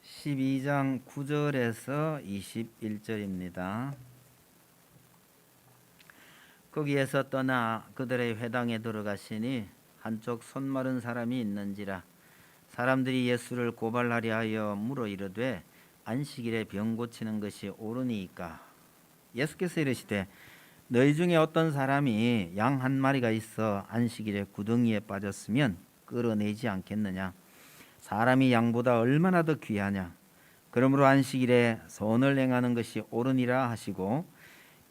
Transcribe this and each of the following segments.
12장 9절에서 21절입니다. 거기에서 떠나 그들의 회당에 들어가시니 한쪽 손 마른 사람이 있는지라. 사람들이 예수를 고발하려 하여 물어 이르되 안식일에 병 고치는 것이 옳으니이까. 예수께서 이르시되 너희 중에 어떤 사람이 양 한 마리가 있어 안식일에 구덩이에 빠졌으면 끌어내지 않겠느냐. 사람이 양보다 얼마나 더 귀하냐. 그러므로 안식일에 선을 행하는 것이 옳으니라 하시고,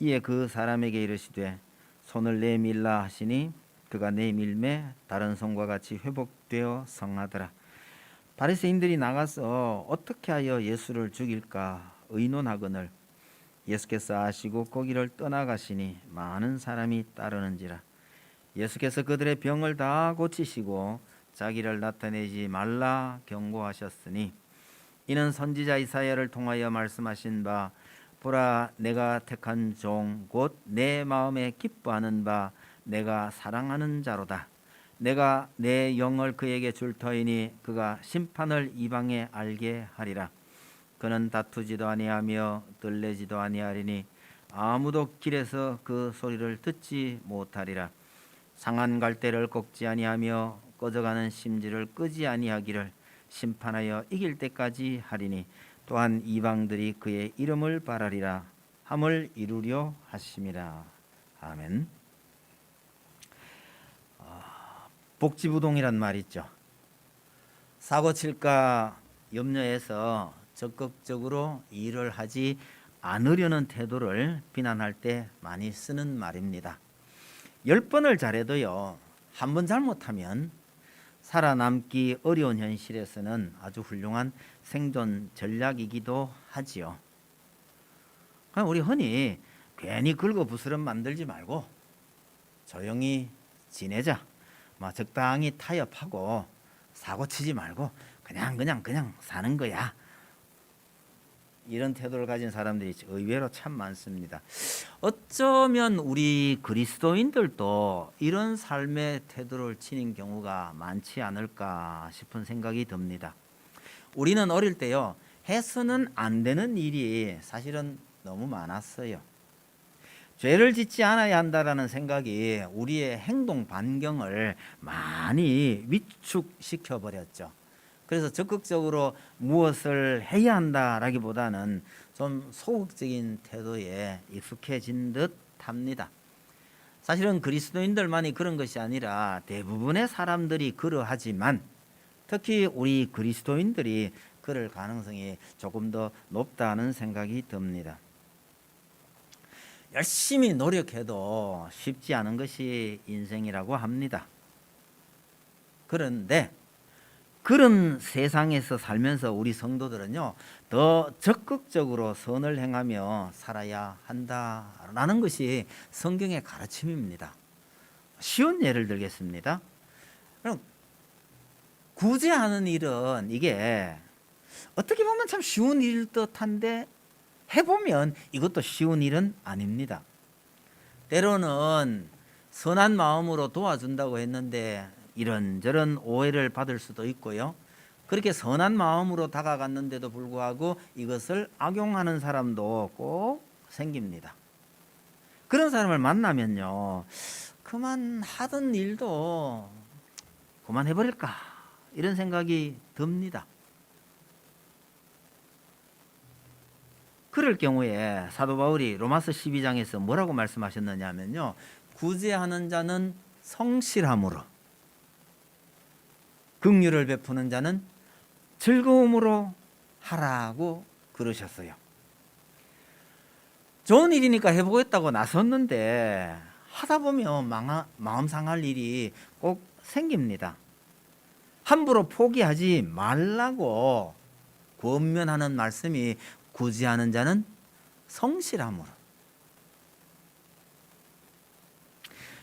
이에 그 사람에게 이르시되 손을 내밀라 하시니 그가 내밀매 다른 손과 같이 회복되어 성하더라. 바리새인들이 나가서 어떻게 하여 예수를 죽일까 의논하거늘 예수께서 아시고 거기를 떠나가시니 많은 사람이 따르는지라. 예수께서 그들의 병을 다 고치시고 자기를 나타내지 말라 경고하셨으니, 이는 선지자 이사야를 통하여 말씀하신 바 보라 내가 택한 종 곧 내 마음에 기뻐하는 바 내가 사랑하는 자로다. 내가 내 영을 그에게 줄 터이니 그가 심판을 이방에 알게 하리라. 그는 다투지도 아니하며 들레지도 아니하리니 아무도 길에서 그 소리를 듣지 못하리라. 상한 갈대를 꺾지 아니하며 꺼져가는 심지를 끄지 아니하기를 심판하여 이길 때까지 하리니, 또한 이방들이 그의 이름을 바라리라 함을 이루려 하심이라. 아멘. 복지부동이란 말 있죠. 사고 칠까 염려해서 적극적으로 일을 하지 않으려는 태도를 비난할 때 많이 쓰는 말입니다. 10번을 잘해도요, 한 번 잘못하면 살아남기 어려운 현실에서는 아주 훌륭한 생존 전략이기도 하지요. 우리 흔히 괜히 긁어부스럼 만들지 말고 조용히 지내자, 적당히 타협하고 사고치지 말고 그냥 사는 거야, 이런 태도를 가진 사람들이 의외로 참 많습니다. 어쩌면 우리 그리스도인들도 이런 삶의 태도를 지닌 경우가 많지 않을까 싶은 생각이 듭니다. 우리는 어릴 때요, 해서는 안 되는 일이 사실은 너무 많았어요. 죄를 짓지 않아야 한다라는 생각이 우리의 행동 반경을 많이 위축시켜 버렸죠. 그래서 적극적으로 무엇을 해야 한다라기보다는 좀 소극적인 태도에 익숙해진 듯합니다. 사실은 그리스도인들만이 그런 것이 아니라 대부분의 사람들이 그러하지만 특히 우리 그리스도인들이 그럴 가능성이 조금 더 높다는 생각이 듭니다. 열심히 노력해도 쉽지 않은 것이 인생이라고 합니다. 그런데 그런 세상에서 살면서 우리 성도들은요, 더 적극적으로 선을 행하며 살아야 한다라는 것이 성경의 가르침입니다. 쉬운 예를 들겠습니다. 그럼 구제하는 일은 이게 어떻게 보면 참 쉬운 일일 듯한데 해보면 이것도 쉬운 일은 아닙니다. 때로는 선한 마음으로 도와준다고 했는데 이런저런 오해를 받을 수도 있고요. 그렇게 선한 마음으로 다가갔는데도 불구하고 이것을 악용하는 사람도 꼭 생깁니다. 그런 사람을 만나면요, 그만하던 일도 그만해버릴까 이런 생각이 듭니다. 그럴 경우에 사도 바울이 로마서 12장에서 뭐라고 말씀하셨느냐 하면요, 구제하는 자는 성실함으로, 긍휼을 베푸는 자는 즐거움으로 하라고 그러셨어요. 좋은 일이니까 해보겠다고 나섰는데 하다 보면 마음 상할 일이 꼭 생깁니다. 함부로 포기하지 말라고 권면하는 말씀이 구제하는 자는 성실함으로.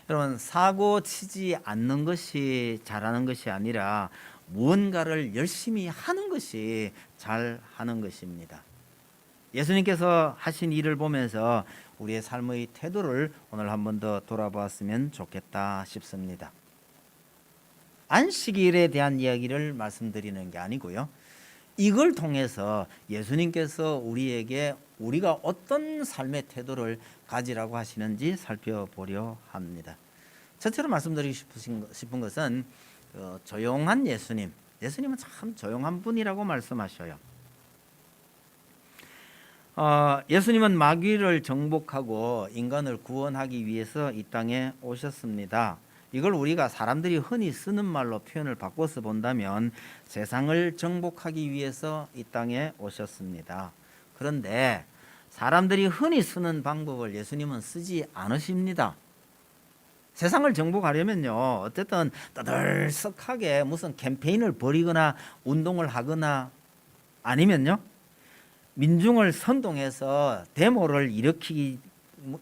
여러분, 사고 치지 않는 것이 잘하는 것이 아니라 무언가를 열심히 하는 것이 잘하는 것입니다. 예수님께서 하신 일을 보면서 우리의 삶의 태도를 오늘 한 번 더 돌아보았으면 좋겠다 싶습니다. 안식일에 대한 이야기를 말씀드리는 게 아니고요, 이걸 통해서 예수님께서 우리에게 우리가 어떤 삶의 태도를 가지라고 하시는지 살펴보려 합니다. 첫째로 말씀드리고 싶은 것은 조용한 예수님은 참 조용한 분이라고 말씀하셔요. 예수님은 마귀를 정복하고 인간을 구원하기 위해서 이 땅에 오셨습니다. 이걸 우리가 사람들이 흔히 쓰는 말로 표현을 바꿔서 본다면 세상을 정복하기 위해서 이 땅에 오셨습니다. 그런데 사람들이 흔히 쓰는 방법을 예수님은 쓰지 않으십니다. 세상을 정복하려면요, 어쨌든 떠들썩하게 무슨 캠페인을 벌이거나 운동을 하거나 아니면요, 민중을 선동해서 데모를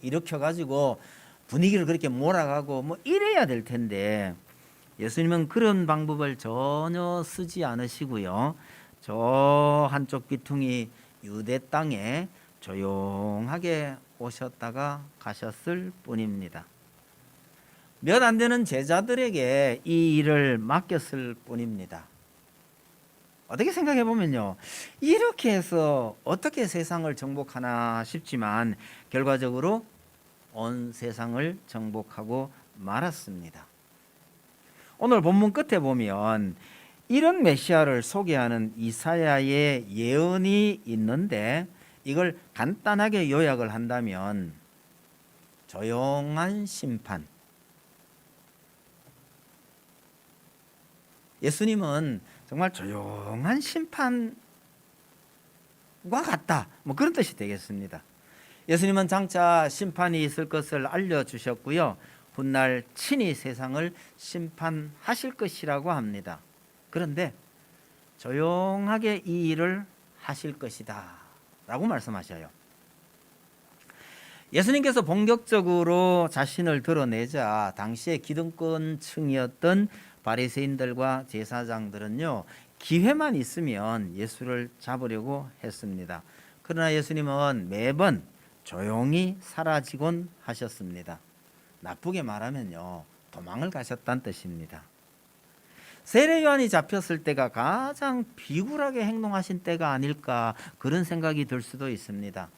일으켜가지고 분위기를 그렇게 몰아가고 뭐 이래야 될 텐데, 예수님은 그런 방법을 전혀 쓰지 않으시고요, 저 한쪽 귀퉁이 유대 땅에 조용하게 오셨다가 가셨을 뿐입니다. 몇 안 되는 제자들에게 이 일을 맡겼을 뿐입니다. 어떻게 생각해 보면요, 이렇게 해서 어떻게 세상을 정복하나 싶지만 결과적으로 온 세상을 정복하고 말았습니다. 오늘 본문 끝에 보면 이런 메시아를 소개하는 이사야의 예언이 있는데, 이걸 간단하게 요약을 한다면 조용한 심판, 예수님은 정말 조용한 심판과 같다, 뭐 그런 뜻이 되겠습니다. 예수님은 장차 심판이 있을 것을 알려주셨고요, 훗날 친히 세상을 심판하실 것이라고 합니다. 그런데 조용하게 이 일을 하실 것이다 라고 말씀하셔요. 예수님께서 본격적으로 자신을 드러내자 당시의 기득권층이었던 바리새인들과 제사장들은요, 기회만 있으면 예수를 잡으려고 했습니다. 그러나 예수님은 매번 조용히 사라지곤 하셨습니다. 나쁘게 말하면요, 도망을 가셨다는 뜻입니다. 세례 요한이 잡혔을 때가 가장 비굴하게 행동하신 때가 아닐까, 그런 생각이 들 수도 있습니다.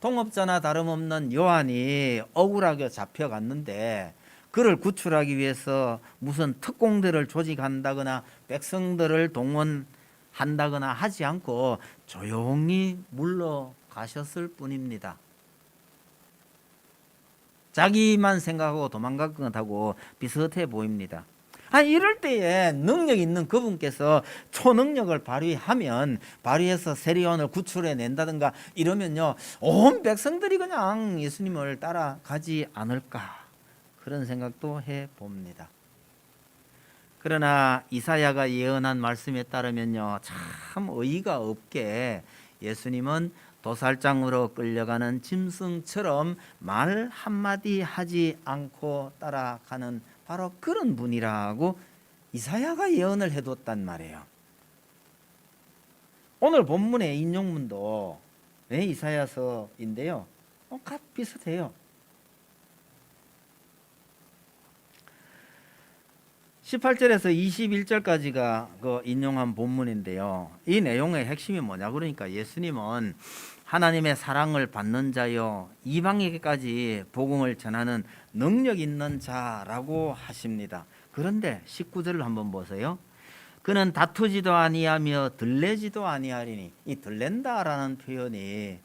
동업자나 다름없는 요한이 억울하게 잡혀갔는데 그를 구출하기 위해서 무슨 특공대를 조직한다거나 백성들을 동원한다거나 하지 않고 조용히 물러가셨을 뿐입니다. 자기만 생각하고 도망간 것하고 비슷해 보입니다. 이럴 때에 능력 있는 그분께서 초능력을 발휘해서 세례요한을 구출해 낸다든가 이러면요, 온 백성들이 그냥 예수님을 따라가지 않을까, 그런 생각도 해봅니다. 그러나 이사야가 예언한 말씀에 따르면요, 참 어이가 없게 예수님은 도살장으로 끌려가는 짐승처럼 말 한마디 하지 않고 따라가는 바로 그런 분이라고 이사야가 예언을 해뒀단 말이에요. 오늘 본문의 인용문도 이사야서인데요, 비슷해요. 18절에서 21절까지가 그 인용한 본문인데요, 이 내용의 핵심이 뭐냐 그러니까 예수님은 하나님의 사랑을 받는 자요, 이방에게까지 복음을 전하는 능력 있는 자라고 하십니다. 그런데 19절을 한번 보세요. 그는 다투지도 아니하며 들레지도 아니하리니, 이 들렌다라는 표현이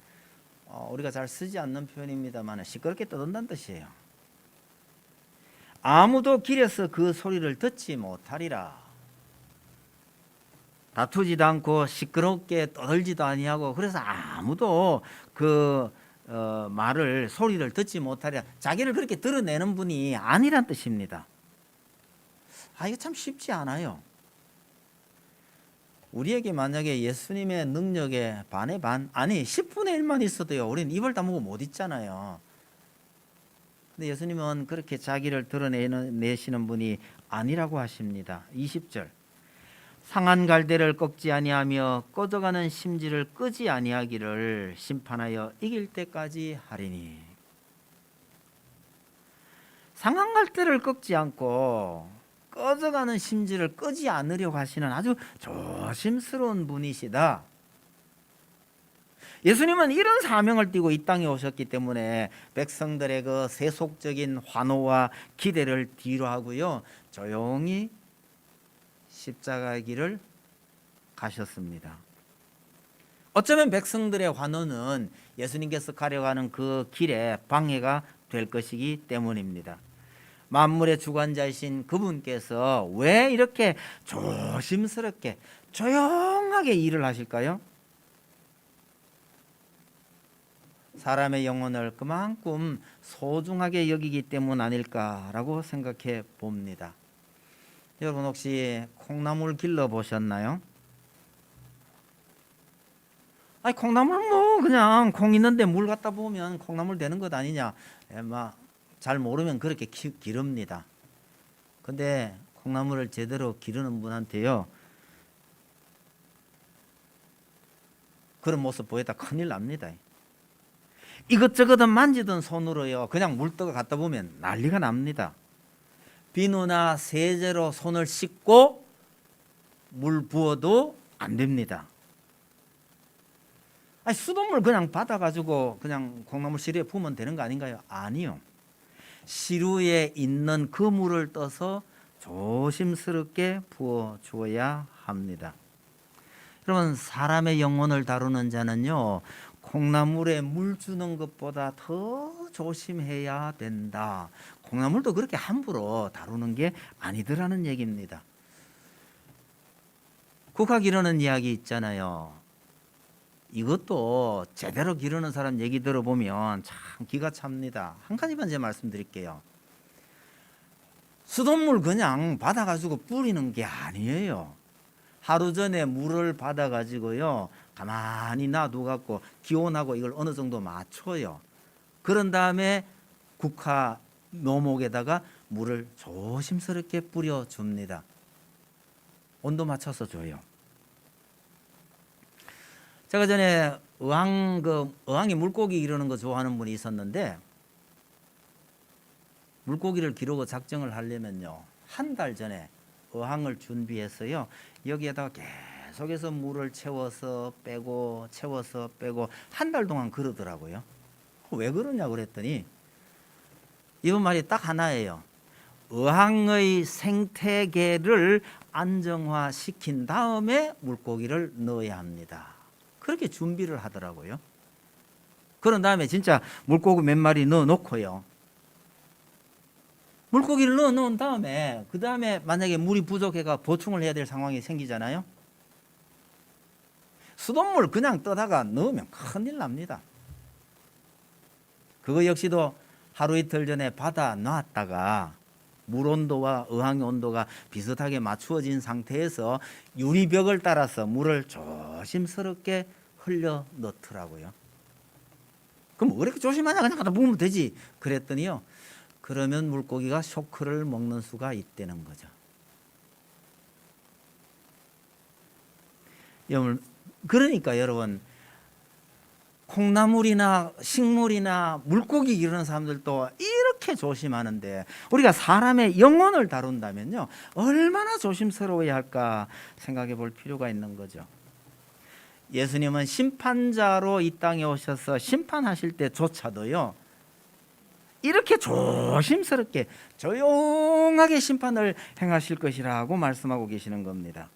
우리가 잘 쓰지 않는 표현입니다만 시끄럽게 떠든다는 뜻이에요. 아무도 길에서 그 소리를 듣지 못하리라. 다투지도 않고 시끄럽게 떠들지도 아니하고, 그래서 아무도 그 소리를 듣지 못하리라. 자기를 그렇게 드러내는 분이 아니란 뜻입니다. 이거 참 쉽지 않아요. 우리에게 만약에 예수님의 능력의 반의 반, 10분의 1만 있어도요, 우리는 입을 다물고 못 있잖아요. 근데 예수님은 그렇게 자기를 드러내시는 분이 아니라고 하십니다. 20절, 상한 갈대를 꺾지 아니하며 꺼져가는 심지를 끄지 아니하기를 심판하여 이길 때까지 하리니. 상한 갈대를 꺾지 않고 꺼져가는 심지를 끄지 않으려고 하시는 아주 조심스러운 분이시다. 예수님은 이런 사명을 띠고 이 땅에 오셨기 때문에 백성들의 그 세속적인 환호와 기대를 뒤로 하고요, 조용히 십자가의 길을 가셨습니다. 어쩌면 백성들의 환호는 예수님께서 가려가는 그 길에 방해가 될 것이기 때문입니다. 만물의 주관자이신 그분께서 왜 이렇게 조심스럽게 조용하게 일을 하실까요? 사람의 영혼을 그만큼 소중하게 여기기 때문 아닐까라고 생각해 봅니다. 여러분 혹시 콩나물 길러 보셨나요? 아니 콩나물 뭐 그냥 콩 있는데 물 갖다 보면 콩나물 되는 것 아니냐, 잘 모르면 그렇게 기릅니다. 근데 콩나물을 제대로 기르는 분한테요, 그런 모습 보였다 큰일 납니다. 이것저것 만지던 손으로요 그냥 물떡을 갖다 보면 난리가 납니다. 비누나 세제로 손을 씻고 물 부어도 안 됩니다. 아니 수돗물 그냥 받아가지고 그냥 콩나물 시루에 부으면 되는 거 아닌가요? 아니요. 시루에 있는 그 물을 떠서 조심스럽게 부어 주어야 합니다. 여러분 사람의 영혼을 다루는 자는요 콩나물에 물 주는 것보다 더 조심해야 된다. 콩나물도 그렇게 함부로 다루는 게 아니더라는 얘기입니다. 국화 기르는 이야기 있잖아요. 이것도 제대로 기르는 사람 얘기 들어보면 참 기가 찹니다. 한 가지만 제가 말씀드릴게요. 수돗물 그냥 받아가지고 뿌리는 게 아니에요. 하루 전에 물을 받아가지고요 가만히 놔두갖고 기온하고 이걸 어느 정도 맞춰요. 그런 다음에 국화 묘목에다가 물을 조심스럽게 뿌려줍니다. 온도 맞춰서 줘요. 제가 전에 어항에 물고기 기르는 거 좋아하는 분이 있었는데, 물고기를 기르고 작정을 하려면요 한 달 전에 어항을 준비해서요 여기에다가 계속해서 물을 채워서 빼고 채워서 빼고 한 달 동안 그러더라고요. 왜 그러냐 그랬더니 이번 말이 딱 하나예요. 어항의 생태계를 안정화시킨 다음에 물고기를 넣어야 합니다. 그렇게 준비를 하더라고요. 그런 다음에 진짜 물고기 몇 마리 넣어 놓고요, 물고기를 넣어 놓은 다음에 그 다음에 만약에 물이 부족해가 보충을 해야 될 상황이 생기잖아요. 수돗물 그냥 떠다가 넣으면 큰일 납니다. 그거 역시도 하루 이틀 전에 받아 놨다가 물 온도와 어항의 온도가 비슷하게 맞추어진 상태에서 유리벽을 따라서 물을 조심스럽게 흘려 넣더라고요. 그럼 왜 이렇게 조심하냐, 그냥 갖다 부으면 되지 그랬더니요, 그러면 물고기가 쇼크를 먹는 수가 있다는 거죠. 그러니까 여러분 콩나물이나 식물이나 물고기 기르는 사람들도 이렇게 조심하는데 우리가 사람의 영혼을 다룬다면요 얼마나 조심스러워야 할까 생각해 볼 필요가 있는 거죠. 예수님은 심판자로 이 땅에 오셔서 심판하실 때조차도요 이렇게 조심스럽게 조용하게 심판을 행하실 것이라고 말씀하고 계시는 겁니다.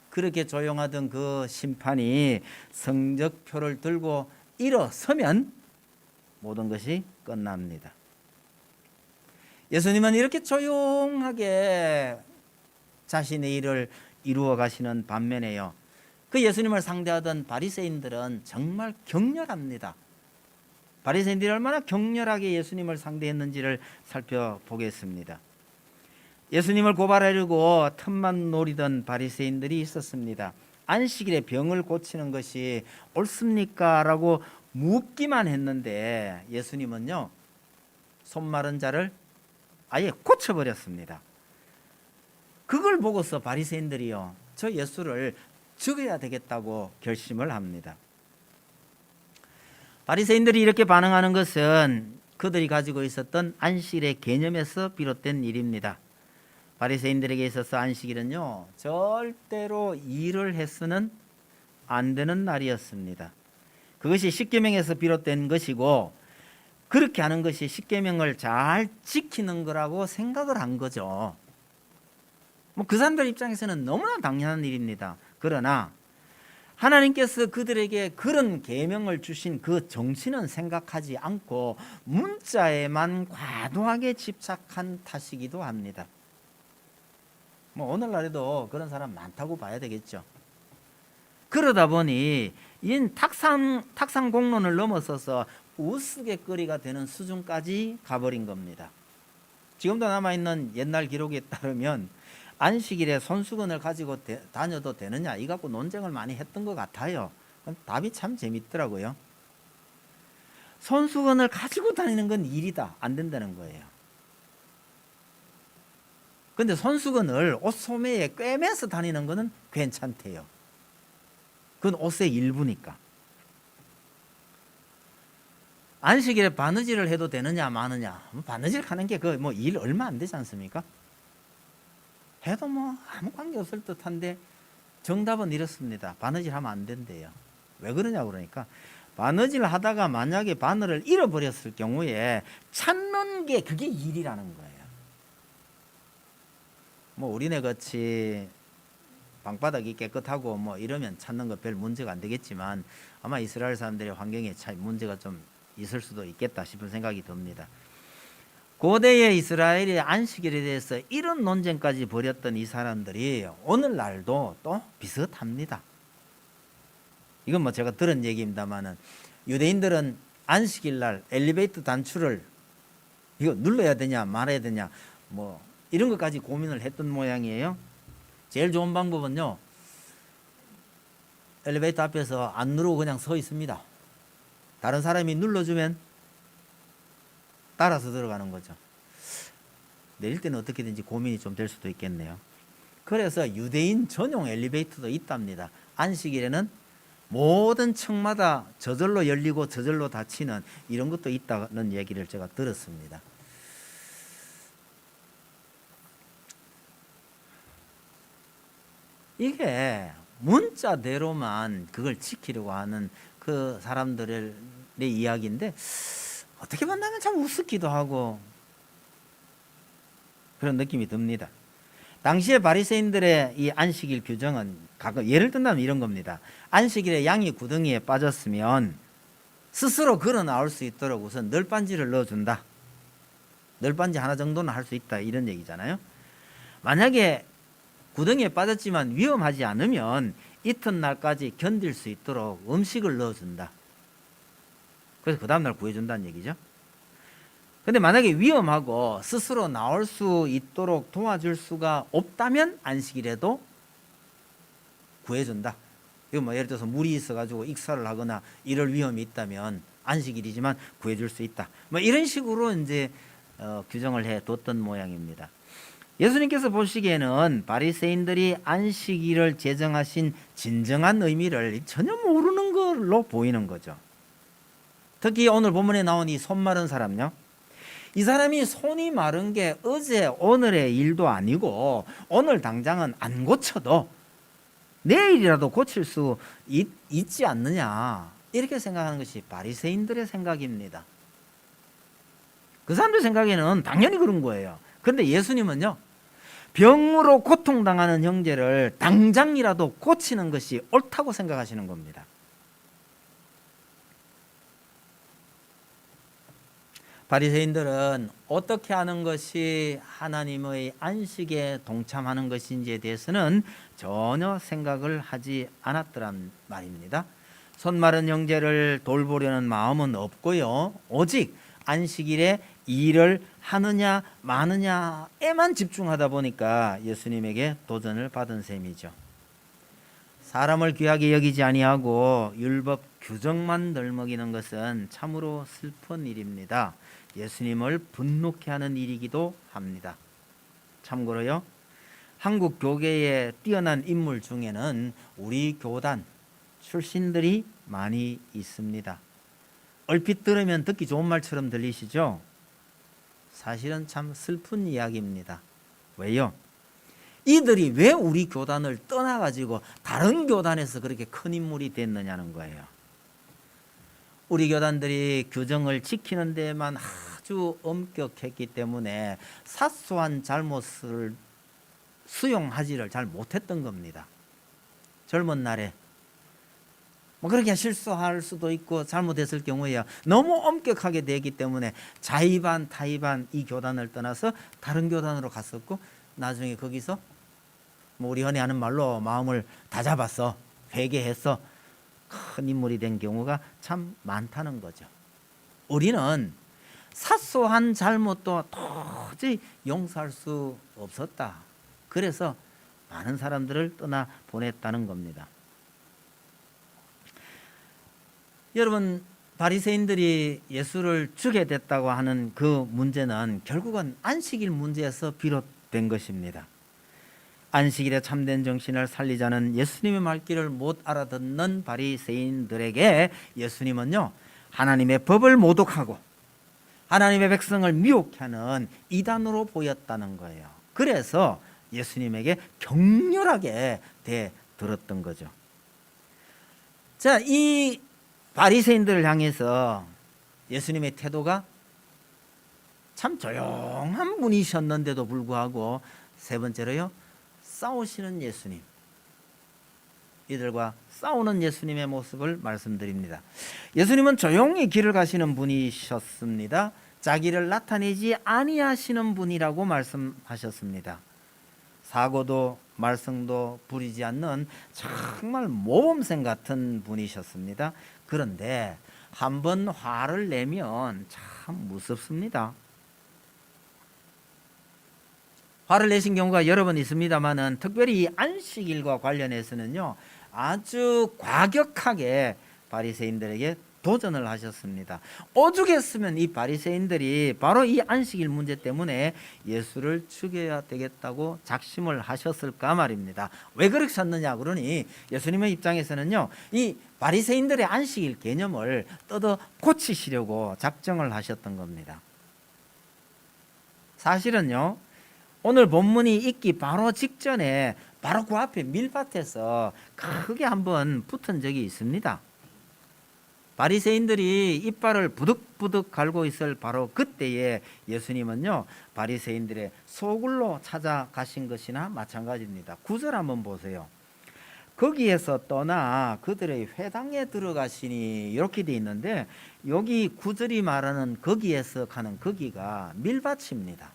그렇게 조용하던 그 심판이 성적표를 들고 일어서면 모든 것이 끝납니다. 예수님은 이렇게 조용하게 자신의 일을 이루어 가시는 반면에요 그 예수님을 상대하던 바리새인들은 정말 격렬합니다. 바리새인들이 얼마나 격렬하게 예수님을 상대했는지를 살펴보겠습니다. 예수님을 고발하려고 틈만 노리던 바리새인들이 있었습니다. 안식일에 병을 고치는 것이 옳습니까? 라고 묻기만 했는데 예수님은요 손 마른 자를 아예 고쳐버렸습니다. 그걸 보고서 바리새인들이요 저 예수를 죽여야 되겠다고 결심을 합니다. 바리새인들이 이렇게 반응하는 것은 그들이 가지고 있었던 안식일의 개념에서 비롯된 일입니다. 바리새인들에게 있어서 안식일은요 절대로 일을 해서는 안 되는 날이었습니다. 그것이 십계명에서 비롯된 것이고 그렇게 하는 것이 십계명을 잘 지키는 거라고 생각을 한 거죠. 뭐 그 사람들 입장에서는 너무나 당연한 일입니다. 그러나 하나님께서 그들에게 그런 계명을 주신 그 정신은 생각하지 않고 문자에만 과도하게 집착한 탓이기도 합니다. 뭐 오늘날에도 그런 사람 많다고 봐야 되겠죠. 그러다 보니 이 탁상 공론을 넘어서서 우스갯거리가 되는 수준까지 가버린 겁니다. 지금도 남아있는 옛날 기록에 따르면 안식일에 손수건을 가지고 다녀도 되느냐 이 갖고 논쟁을 많이 했던 것 같아요. 답이 참 재밌더라고요. 손수건을 가지고 다니는 건 일이다, 안 된다는 거예요. 근데 손수건을 옷 소매에 꿰매서 다니는 거는 괜찮대요. 그건 옷의 일부니까. 안식일에 바느질을 해도 되느냐 마느냐, 바느질 하는 게 그 뭐 일 얼마 안 되지 않습니까? 해도 뭐 아무 관계 없을 듯한데 정답은 이렇습니다. 바느질 하면 안 된대요. 왜 그러냐 그러니까 바느질 하다가 만약에 바늘을 잃어버렸을 경우에 찾는 게 그게 일이라는 거예요. 뭐 우리네 같이 방바닥이 깨끗하고 뭐 이러면 찾는 거 별 문제가 안 되겠지만 아마 이스라엘 사람들의 환경에 참 문제가 좀 있을 수도 있겠다 싶은 생각이 듭니다. 고대의 이스라엘의 안식일에 대해서 이런 논쟁까지 벌였던 이 사람들이 오늘날도 또 비슷합니다. 이건 뭐 제가 들은 얘기입니다만은 유대인들은 안식일 날 엘리베이터 단추를 이거 눌러야 되냐 말아야 되냐 뭐 이런 것까지 고민을 했던 모양이에요. 제일 좋은 방법은요, 엘리베이터 앞에서 안 누르고 그냥 서 있습니다. 다른 사람이 눌러주면 따라서 들어가는 거죠. 내릴 때는 어떻게든지 고민이 좀 될 수도 있겠네요. 그래서 유대인 전용 엘리베이터도 있답니다. 안식일에는 모든 층마다 저절로 열리고 저절로 닫히는 이런 것도 있다는 얘기를 제가 들었습니다. 이게 문자대로만 그걸 지키려고 하는 그 사람들의 이야기인데 어떻게 만나면 참 우습기도 하고 그런 느낌이 듭니다. 당시에 바리새인들의 이 안식일 규정은 가끔 예를 든다면 이런 겁니다. 안식일에 양이 구덩이에 빠졌으면 스스로 걸어 나올 수 있도록 우선 널빤지를 넣어준다. 널빤지 하나 정도는 할 수 있다 이런 얘기잖아요. 만약에 구덩이에 빠졌지만 위험하지 않으면 이튿날까지 견딜 수 있도록 음식을 넣어준다. 그래서 그 다음날 구해준다는 얘기죠. 근데 만약에 위험하고 스스로 나올 수 있도록 도와줄 수가 없다면 안식일에도 구해준다. 이거 뭐 예를 들어서 물이 있어가지고 익사를 하거나 이럴 위험이 있다면 안식일이지만 구해줄 수 있다. 뭐 이런 식으로 이제 규정을 해뒀던 모양입니다. 예수님께서 보시기에는 바리새인들이 안식일을 제정하신 진정한 의미를 전혀 모르는 걸로 보이는 거죠. 특히 오늘 본문에 나온 이 손 마른 사람요. 이 사람이 손이 마른 게 어제 오늘의 일도 아니고 오늘 당장은 안 고쳐도 내일이라도 고칠 수 있지 않느냐 이렇게 생각하는 것이 바리새인들의 생각입니다. 그 사람들 생각에는 당연히 그런 거예요. 그런데 예수님은요, 병으로 고통당하는 형제를 당장이라도 고치는 것이 옳다고 생각하시는 겁니다. 바리새인들은 어떻게 하는 것이 하나님의 안식에 동참하는 것인지에 대해서는 전혀 생각을 하지 않았더란 말입니다. 손 마른 형제를 돌보려는 마음은 없고요, 오직 안식일에 일을 하느냐 마느냐에만 집중하다 보니까 예수님에게 도전을 받은 셈이죠. 사람을 귀하게 여기지 아니하고 율법 규정만 덜먹이는 것은 참으로 슬픈 일입니다. 예수님을 분노케 하는 일이기도 합니다. 참고로요, 한국 교계에 뛰어난 인물 중에는 우리 교단 출신들이 많이 있습니다. 얼핏 들으면 듣기 좋은 말처럼 들리시죠? 사실은 참 슬픈 이야기입니다. 왜요? 이들이 왜 우리 교단을 떠나가지고 다른 교단에서 그렇게 큰 인물이 됐느냐는 거예요. 우리 교단들이 규정을 지키는 데만 아주 엄격했기 때문에 사소한 잘못을 수용하지를 잘 못했던 겁니다. 젊은 날에 뭐 그렇게 실수할 수도 있고 잘못했을 경우에 너무 엄격하게 되기 때문에 자의반 타의반 이 교단을 떠나서 다른 교단으로 갔었고, 나중에 거기서 뭐 우리 흔히 하는 말로 마음을 다잡아서 회개해서 큰 인물이 된 경우가 참 많다는 거죠. 우리는 사소한 잘못도 도저히 용서할 수 없었다. 그래서 많은 사람들을 떠나 보냈다는 겁니다. 여러분, 바리새인들이 예수를 죽게 됐다고 하는 그 문제는 결국은 안식일 문제에서 비롯된 것입니다. 안식일에 참된 정신을 살리자는 예수님의 말귀를 못 알아듣는 바리새인들에게 예수님은요, 하나님의 법을 모독하고 하나님의 백성을 미혹해 하는 이단으로 보였다는 거예요. 그래서 예수님에게 격렬하게 대들었던 거죠. 자, 이 바리새인들을 향해서 예수님의 태도가 참 조용한 분이셨는데도 불구하고, 세 번째로요, 싸우시는 예수님, 이들과 싸우는 예수님의 모습을 말씀드립니다. 예수님은 조용히 길을 가시는 분이셨습니다. 자기를 나타내지 아니하시는 분이라고 말씀하셨습니다. 사고도 말썽도 부리지 않는 정말 모범생 같은 분이셨습니다. 그런데 한번 화를 내면 참 무섭습니다. 화를 내신 경우가 여러 번 있습니다만은, 특별히 이 안식일과 관련해서는요, 아주 과격하게 바리새인들에게 도전을 하셨습니다. 오죽했으면 이 바리새인들이 바로 이 안식일 문제 때문에 예수를 죽여야 되겠다고 작심을 하셨을까 말입니다. 왜 그러셨느냐 그러니, 예수님의 입장에서는요, 이 바리새인들의 안식일 개념을 뜯어 고치시려고 작정을 하셨던 겁니다. 사실은요, 오늘 본문이 있기 바로 직전에 바로 그 앞에 밀밭에서 크게 한번 붙은 적이 있습니다. 바리새인들이 이빨을 부득부득 갈고 있을 바로 그때에 예수님은요, 바리새인들의 소굴로 찾아가신 것이나 마찬가지입니다. 9절 한번 보세요. 거기에서 떠나 그들의 회당에 들어가시니, 이렇게 돼 있는데, 여기 9절이 말하는 거기에서 가는 거기가 밀밭입니다.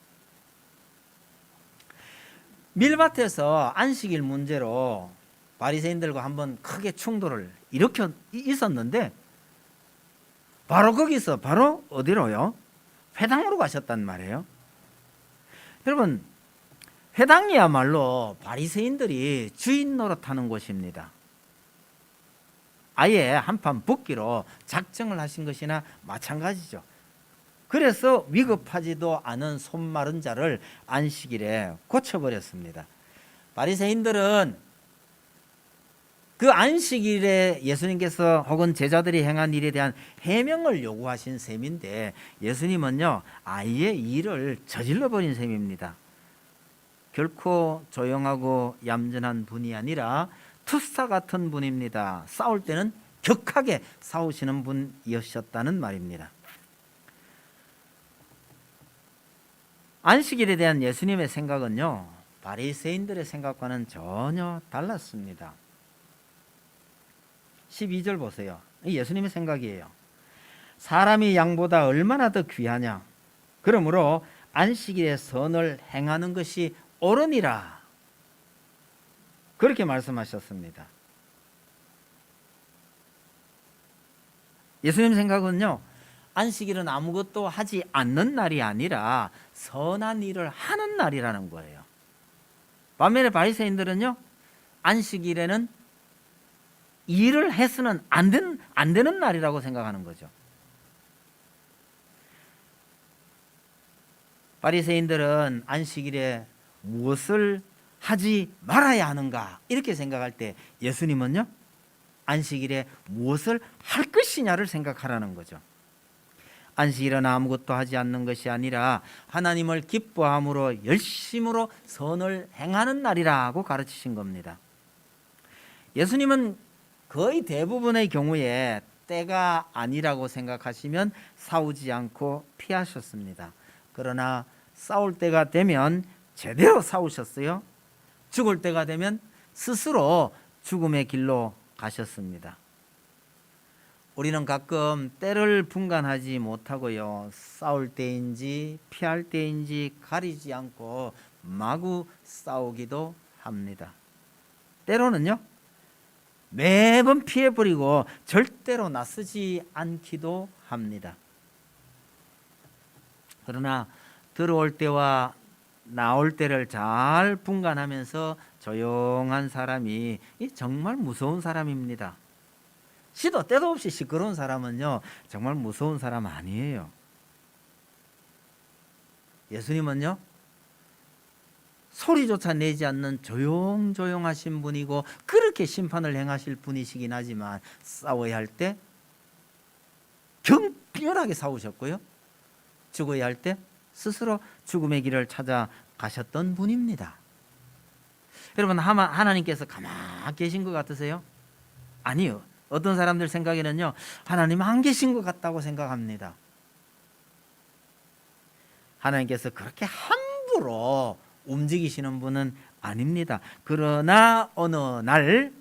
밀밭에서 안식일 문제로 바리새인들과 한번 크게 충돌을 일으켜 있었는데, 바로 거기서 바로 어디로요? 회당으로 가셨단 말이에요. 여러분, 회당이야말로 바리새인들이 주인 노릇하는 곳입니다. 아예 한판 붙기로 작정을 하신 것이나 마찬가지죠. 그래서 위급하지도 않은 손 마른 자를 안식일에 고쳐버렸습니다. 바리새인들은 그 안식일에 예수님께서 혹은 제자들이 행한 일에 대한 해명을 요구하신 셈인데, 예수님은요, 아예 일을 저질러 버린 셈입니다. 결코 조용하고 얌전한 분이 아니라 투사 같은 분입니다. 싸울 때는 격하게 싸우시는 분이셨다는 말입니다. 안식일에 대한 예수님의 생각은요, 바리새인들의 생각과는 전혀 달랐습니다. 12절 보세요. 예수님의 생각이에요. 사람이 양보다 얼마나 더 귀하냐. 그러므로 안식일에 선을 행하는 것이 옳으니라. 그렇게 말씀하셨습니다. 예수님 생각은요, 안식일은 아무것도 하지 않는 날이 아니라 선한 일을 하는 날이라는 거예요. 반면에 바리새인들은요, 안식일에는 일을 해서는 안 되는 날이라고 생각하는 거죠. 바리새인들은 안식일에 무엇을 하지 말아야 하는가 이렇게 생각할 때, 예수님은요, 안식일에 무엇을 할 것이냐를 생각하라는 거죠. 안식일은 아무것도 하지 않는 것이 아니라 하나님을 기뻐함으로 열심으로 선을 행하는 날이라고 가르치신 겁니다. 예수님은 거의 대부분의 경우에 때가 아니라고 생각하시면 싸우지 않고 피하셨습니다. 그러나 싸울 때가 되면 제대로 싸우셨어요. 죽을 때가 되면 스스로 죽음의 길로 가셨습니다. 우리는 가끔 때를 분간하지 못하고요, 싸울 때인지 피할 때인지 가리지 않고 마구 싸우기도 합니다. 때로는요, 매번 피해버리고 절대로 나서지 않기도 합니다. 그러나 들어올 때와 나올 때를 잘 분간하면서 조용한 사람이 정말 무서운 사람입니다. 시도 때도 없이 시끄러운 사람은요, 정말 무서운 사람 아니에요. 예수님은요, 소리조차 내지 않는 조용조용하신 분이고 그렇게 심판을 행하실 분이시긴 하지만 싸워야 할 때 격렬하게 싸우셨고요, 죽어야 할 때 스스로 죽음의 길을 찾아가셨던 분입니다. 여러분, 하나님께서 가만히 계신 것 같으세요? 아니요. 어떤 사람들 생각에는요, 하나님 안 계신 것 같다고 생각합니다. 하나님께서 그렇게 함부로 움직이시는 분은 아닙니다. 그러나 어느 날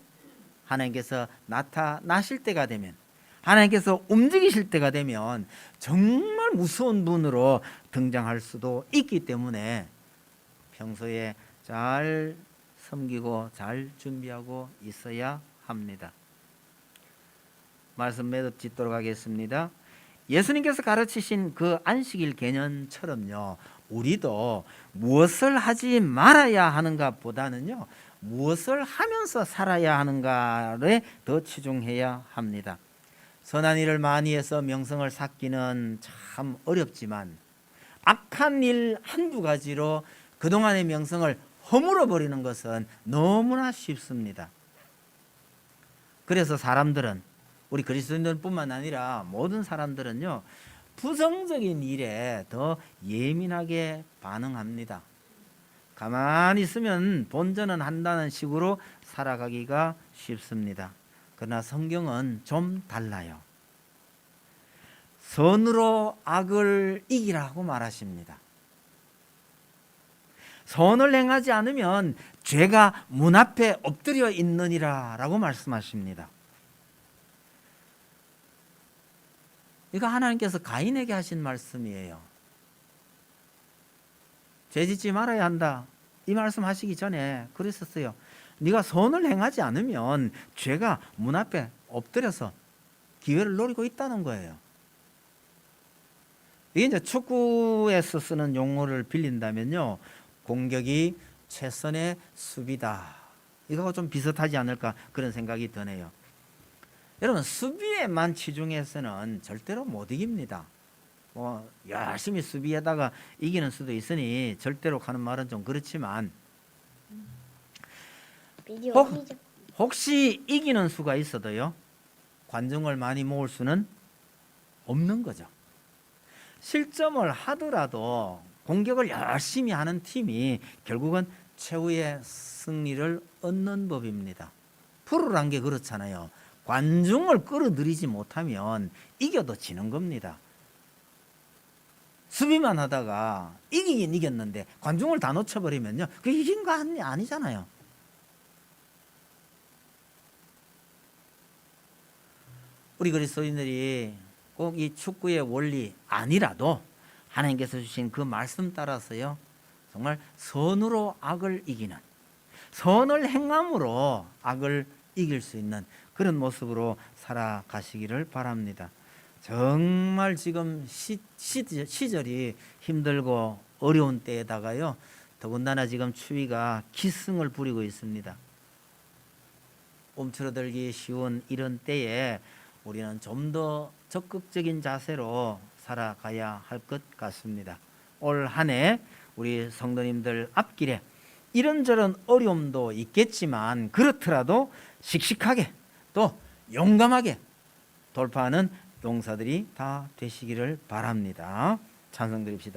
하나님께서 나타나실 때가 되면, 하나님께서 움직이실 때가 되면 정말 무서운 분으로 등장할 수도 있기 때문에 평소에 잘 섬기고 잘 준비하고 있어야 합니다. 말씀 매듭 짓도록 하겠습니다. 예수님께서 가르치신 그 안식일 개념처럼요, 우리도 무엇을 하지 말아야 하는가 보다는요, 무엇을 하면서 살아야 하는가에 더 치중해야 합니다. 선한 일을 많이 해서 명성을 쌓기는 참 어렵지만 악한 일 한두 가지로 그동안의 명성을 허물어 버리는 것은 너무나 쉽습니다. 그래서 사람들은, 우리 그리스도인들뿐만 아니라 모든 사람들은요, 부정적인 일에 더 예민하게 반응합니다. 가만히 있으면 본전은 한다는 식으로 살아가기가 쉽습니다. 그러나 성경은 좀 달라요. 선으로 악을 이기라고 말하십니다. 선을 행하지 않으면 죄가 문 앞에 엎드려 있느니라 라고 말씀하십니다. 이거 하나님께서 가인에게 하신 말씀이에요. 죄짓지 말아야 한다, 이 말씀 하시기 전에 그랬었어요. 네가 선을 행하지 않으면 죄가 문 앞에 엎드려서 기회를 노리고 있다는 거예요. 이게 이제 축구에서 쓰는 용어를 빌린다면요, 공격이 최선의 수비다, 이거하고 좀 비슷하지 않을까 그런 생각이 드네요. 여러분, 수비에만 치중해서는 절대로 못 이깁니다. 열심히 수비하다가 이기는 수도 있으니 절대로 하는 말은 좀 그렇지만, 혹시 이기는 수가 있어도요, 관중을 많이 모을 수는 없는 거죠. 실점을 하더라도 공격을 열심히 하는 팀이 결국은 최후의 승리를 얻는 법입니다. 프로란 게 그렇잖아요. 관중을 끌어들이지 못하면 이겨도 지는 겁니다. 수비만 하다가 이기긴 이겼는데 관중을 다 놓쳐버리면요, 그게 이긴 거 아니잖아요. 우리 그리스도인들이 꼭 이 축구의 원리 아니라도 하나님께서 주신 그 말씀 따라서요, 정말 선으로 악을 이기는, 선을 행함으로 악을 이길 수 있는 그런 모습으로 살아가시기를 바랍니다. 정말 지금 시절이 힘들고 어려운 때에다가요, 더군다나 지금 추위가 기승을 부리고 있습니다. 움츠러들기 쉬운 이런 때에 우리는 좀 더 적극적인 자세로 살아가야 할 것 같습니다. 올 한 해 우리 성도님들 앞길에 이런저런 어려움도 있겠지만 그렇더라도 씩씩하게 또 용감하게 돌파하는 용사들이 다 되시기를 바랍니다. 찬송 드립시다.